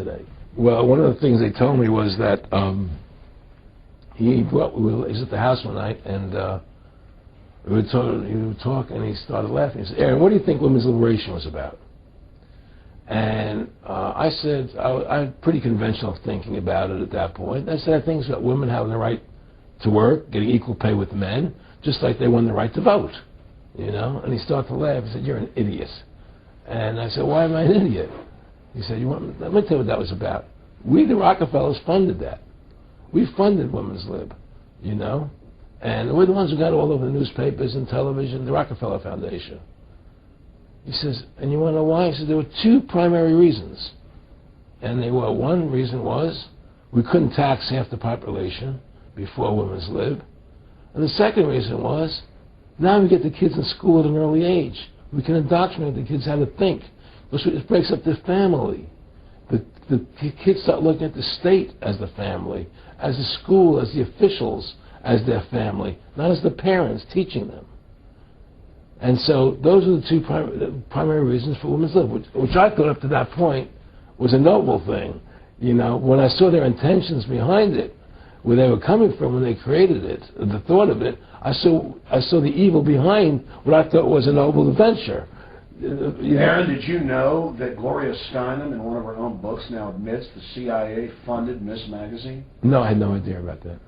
today? Well, one of the things they told me was that he was at the house one night, and he would talk, and he started laughing. He said, "Aaron, what do you think women's liberation was about?" And I said, I had pretty conventional thinking about it at that point. I said, I think it's about women having the right to work, getting equal pay with men, just like they won the right to vote, you know? And he started to laugh. He said, "You're an idiot." And I said, "Why am I an idiot?" He said, let me tell you what that was about. We, the Rockefellers, funded that. We funded Women's Lib, you know? And we're the ones who got all over the newspapers and television, the Rockefeller Foundation. He says, "And you want to know why?" He said, "There were two primary reasons." And they were, one reason was we couldn't tax half the population before Women's Lib. And the second reason was, now we get the kids in school at an early age. We can indoctrinate the kids how to think. It breaks up their family. The kids start looking at the state as the family, as the school, as the officials, as their family, not as the parents teaching them. And so those are the two primary reasons for Women's Lib, which I thought up to that point was a noble thing. You know, when I saw their intentions behind it, where they were coming from when they created it, the thought of it, I saw the evil behind what I thought was a noble adventure. Aaron, did you know that Gloria Steinem, in one of her own books, now admits the CIA funded Ms. Magazine? No, I had no idea about that.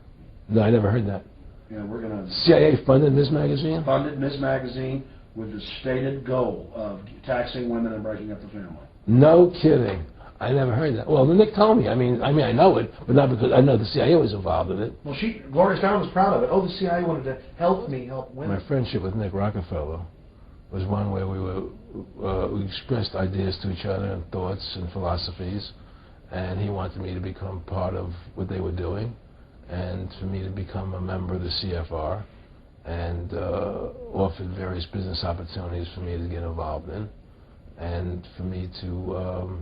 No, I never heard that. Yeah, we're going to... CIA funded Ms. Magazine? Funded Ms. Magazine with the stated goal of taxing women and breaking up the family. No kidding. I never heard that. Well, Nick told me. I mean, I know it, but not because I know the CIA was involved in it. Well, Gloria Steinem was proud of it. Oh, the CIA wanted to help women. My friendship with Nick Rockefeller was one where we expressed ideas to each other and thoughts and philosophies, and he wanted me to become part of what they were doing, and for me to become a member of the CFR, and offered various business opportunities for me to get involved in, and for me to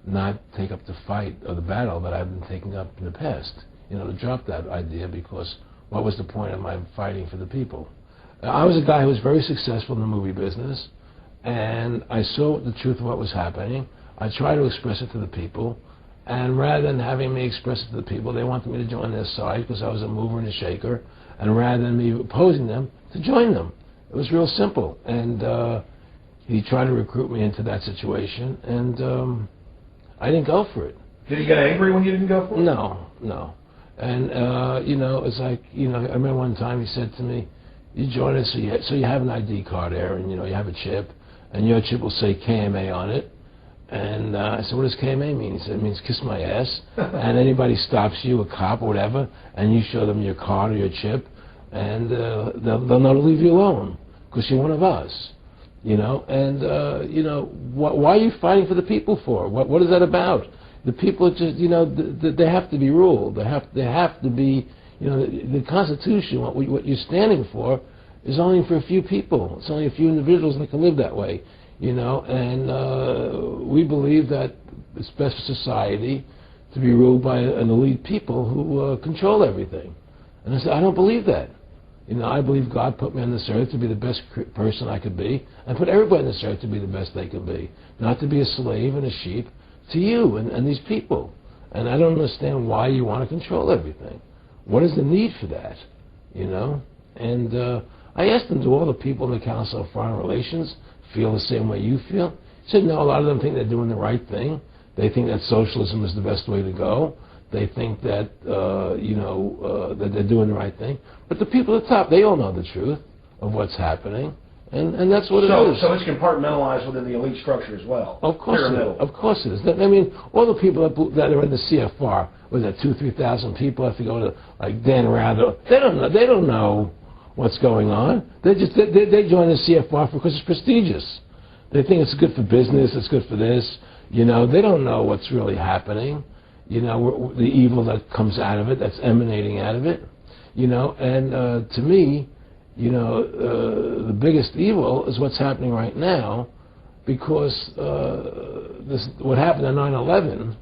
not take up the fight or the battle that I've been taking up in the past. You know, to drop that idea, because what was the point of my fighting for the people? I was a guy who was very successful in the movie business, and I saw the truth of what was happening. I tried to express it to the people, and rather than having me express it to the people, they wanted me to join their side because I was a mover and a shaker, and rather than me opposing them, to join them. It was real simple, and he tried to recruit me into that situation, and I didn't go for it. Did he get angry when you didn't go for it? No. And, you know, it's like, you know, I remember one time he said to me, "You join us so you have an ID card, Aaron, you know, you have a chip, and your chip will say KMA on it." And I said, "What does KMA mean?" He said, "It means kiss my ass." And anybody stops you, a cop or whatever, and you show them your card or your chip, and they'll know to leave you alone because you're one of us. You know, and, you know, why are you fighting for the people for? What is that about? The people just, you know, they have to be ruled. They have to be, you know, the Constitution, what you're standing for, is only for a few people. It's only a few individuals that can live that way, you know, and we believe that it's best for society to be ruled by an elite people who control everything. And I said, I don't believe that. You know, I believe God put me on this earth to be the best person I could be, and put everybody on this earth to be the best they could be, not to be a slave and a sheep to you and these people. And I don't understand why you want to control everything. What is the need for that, you know? And I asked them, do all the people in the Council of Foreign Relations feel the same way you feel? He said, no, a lot of them think they're doing the right thing. They think that socialism is the best way to go. They think that, you know, that they're doing the right thing. But the people at the top, they all know the truth of what's happening, and that's what it is. So it's compartmentalized within the elite structure as well? Of course it is. Of course it is. I mean, all the people that are in the CFR, was that 2,000-3,000 people have to go to, like, Dan Rather. They don't know what's going on. They join the CFR because it's prestigious. They think it's good for business, it's good for this. You know, they don't know what's really happening. You know, the evil that comes out of it, that's emanating out of it, you know, and to me, you know, the biggest evil is what's happening right now, because what happened on 9/11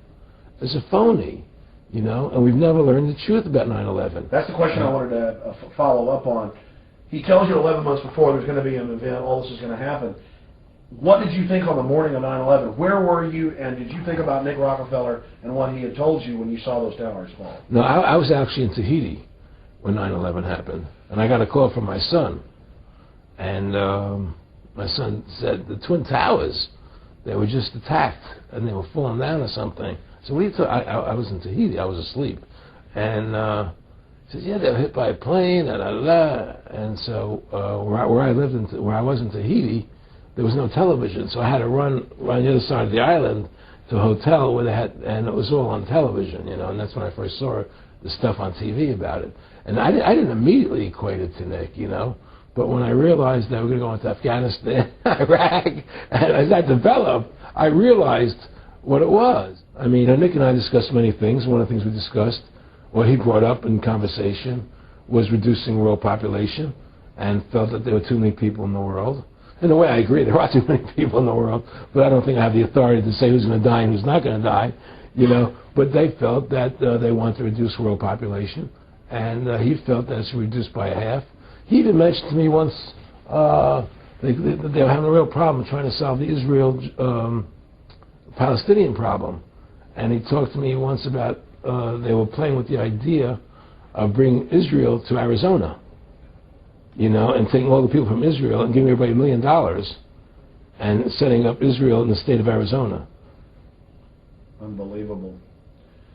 is a phony, you know, and we've never learned the truth about 9/11. That's the question I wanted to follow up on. He tells you 11 months before there's going to be an event, all this is going to happen. What did you think on the morning of 9/11? Where were you, and did you think about Nick Rockefeller and what he had told you when you saw those towers fall? No, I was actually in Tahiti when 9/11 happened, and I got a call from my son, and my son said the Twin Towers, they were just attacked and they were falling down or something. So what are you talking? I was in Tahiti, I was asleep, and he says, yeah, they were hit by a plane, da da da. And so where I lived, where I was in Tahiti, there was no television, so I had to run the other side of the island to a hotel where they had, and it was all on television, you know, and that's when I first saw the stuff on TV about it. And I didn't immediately equate it to Nick, you know, but when I realized that we were going to go into Afghanistan, Iraq, and as that developed, I realized what it was. I mean, Nick and I discussed many things. One of the things we discussed, what he brought up in conversation, was reducing world population, and felt that there were too many people in the world. In a way, I agree, there are too many people in the world, but I don't think I have the authority to say who's going to die and who's not going to die, you know. But they felt that they wanted to reduce world population, and he felt that it's reduced by half. He even mentioned to me once they were having a real problem trying to solve the Israel-Palestinian problem. And he talked to me once about they were playing with the idea of bringing Israel to Arizona, you know, and taking all the people from Israel and giving everybody $1 million and setting up Israel in the state of Arizona. Unbelievable.